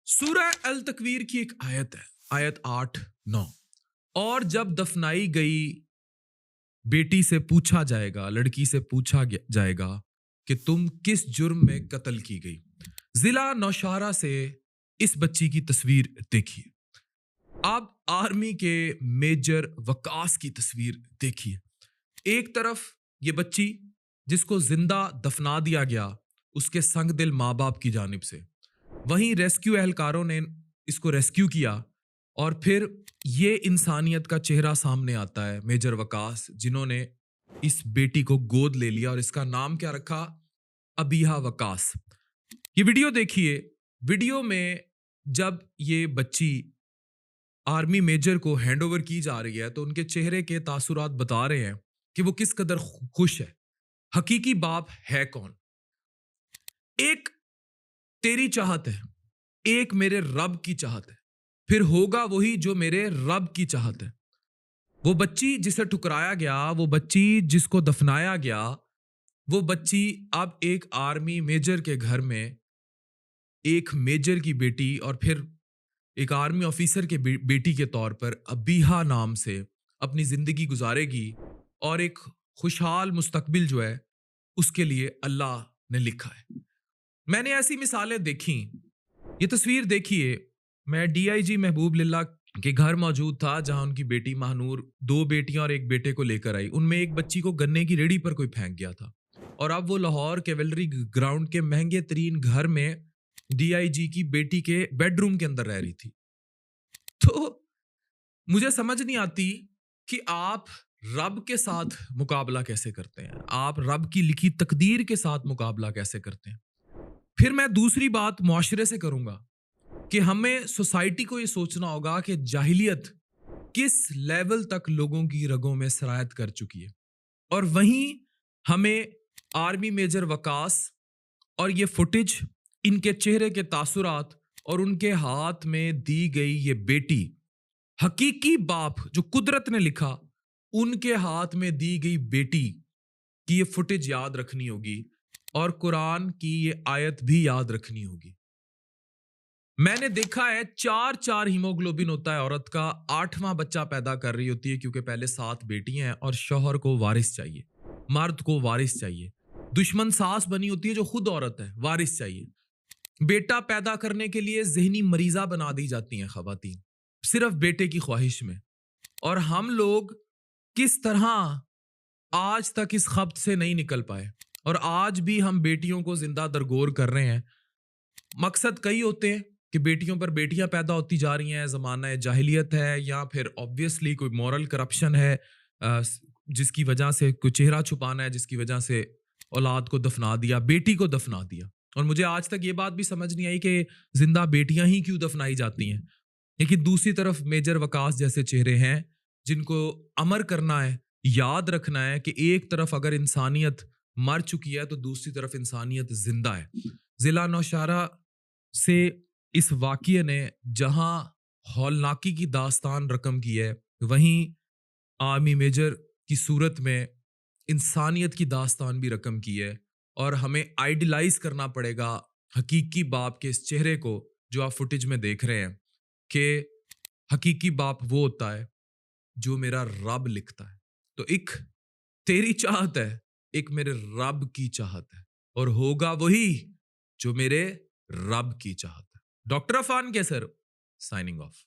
सूरह अल तकवीर की एक आयत है, आयत 8-9। और जब दफनाई गई बेटी से पूछा जाएगा, लड़की से पूछा जाएगा कि तुम किस जुर्म में कत्ल की गई। जिला नौशहरा से इस बच्ची की तस्वीर देखिए। आप आर्मी के मेजर वकास की तस्वीर देखिए। एक तरफ ये बच्ची जिसको जिंदा दफना दिया गया उसके संग दिल माँ बाप की जानिब से, वहीं रेस्क्यू एहलकारों ने इसको रेस्क्यू किया और फिर ये इंसानियत का चेहरा सामने आता है, मेजर वकास, जिन्होंने इस बेटी को गोद ले लिया और इसका नाम क्या रखा, अबीहा वकास। ये वीडियो देखिए। वीडियो में जब ये बच्ची आर्मी मेजर को हैंड ओवर की जा रही है तो उनके चेहरे के तासुरात बता रहे हैं कि वो किस कदर खुश है। हकीकी बाप है कौन? एक तेरी चाहत है, एक मेरे रब की चाहत है, फिर होगा वही जो मेरे रब की चाहत है। वो बच्ची जिसे ठुकराया गया, वो बच्ची जिसको दफनाया गया, वो बच्ची अब एक आर्मी मेजर के घर में एक मेजर की बेटी और फिर एक आर्मी ऑफिसर के बेटी के तौर पर अबीहा नाम से अपनी जिंदगी गुजारेगी और एक खुशहाल मुस्तकबिल जो है उसके लिए अल्लाह ने लिखा है। मैंने ऐसी मिसालें देखी। ये तस्वीर देखिए, मैं डीआईजी महबूब लिल्ला के घर मौजूद था जहां उनकी बेटी महानूर, दो बेटियां और एक बेटे को लेकर आई। उनमें एक बच्ची को गन्ने की रेडी पर कोई फेंक गया था और अब वो लाहौर कैवेलरी ग्राउंड के महंगे तरीन घर में डीआईजी की बेटी के बेडरूम के अंदर रह रही थी। तो मुझे समझ नहीं आती कि आप रब के साथ मुकाबला कैसे करते हैं, आप रब की लिखी तकदीर के साथ मुकाबला कैसे करते हैं। फिर मैं दूसरी बात मुआशरे से करूंगा कि हमें सोसाइटी को यह सोचना होगा कि जाहिलियत किस लेवल तक लोगों की रगों में सरायत कर चुकी है। और वहीं हमें आर्मी मेजर वकास और ये फुटेज, इनके चेहरे के तासुरात और उनके हाथ में दी गई ये बेटी, हकीकी बाप जो कुदरत ने लिखा, उनके हाथ में दी गई बेटी की ये फुटेज याद रखनी होगी और कुरान की ये आयत भी याद रखनी होगी। मैंने देखा है 4 हीमोग्लोबिन होता है औरत का, 8वां बच्चा पैदा कर रही होती है क्योंकि पहले 7 बेटियां हैं और शौहर को वारिस चाहिए, मर्द को वारिस चाहिए। दुश्मन सास बनी होती है जो खुद औरत है, वारिस चाहिए। बेटा पैदा करने के लिए जहनी मरीजा बना दी जाती हैं खवातीन, सिर्फ बेटे की ख्वाहिश में। और हम लोग किस तरह आज तक इस खब्त से नहीं निकल पाए और आज भी हम बेटियों को जिंदा दरगोर कर रहे हैं। मकसद कई होते हैं कि बेटियों पर बेटियां पैदा होती जा रही हैं, जमाना जाहिलियत है, या फिर ऑब्वियसली कोई मॉरल करप्शन है जिसकी वजह से कोई चेहरा छुपाना है, जिसकी वजह से औलाद को दफना दिया, बेटी को दफना दिया। और मुझे आज तक ये बात भी समझ नहीं आई कि जिंदा बेटियां ही क्यों दफनाई जाती हैं। लेकिन दूसरी तरफ मेजर वकास जैसे चेहरे हैं जिनको अमर करना है, याद रखना है कि एक तरफ अगर इंसानियत मर चुकी है तो दूसरी तरफ इंसानियत जिंदा है। जिला नौशहरा से इस वाक़ये ने जहां हौलनाकी की दास्तान रकम की है, वहीं आर्मी मेजर की सूरत में इंसानियत की दास्तान भी रकम की है। और हमें आइडियलाइज करना पड़ेगा हकीकी बाप के इस चेहरे को जो आप फुटेज में देख रहे हैं कि हकीकी बाप वो होता है जो मेरा रब लिखता है। तो एक तेरी चाहत है, एक मेरे रब की चाहत है, और होगा वही जो मेरे रब की चाहत है। डॉक्टर अफान कैसर, साइनिंग ऑफ।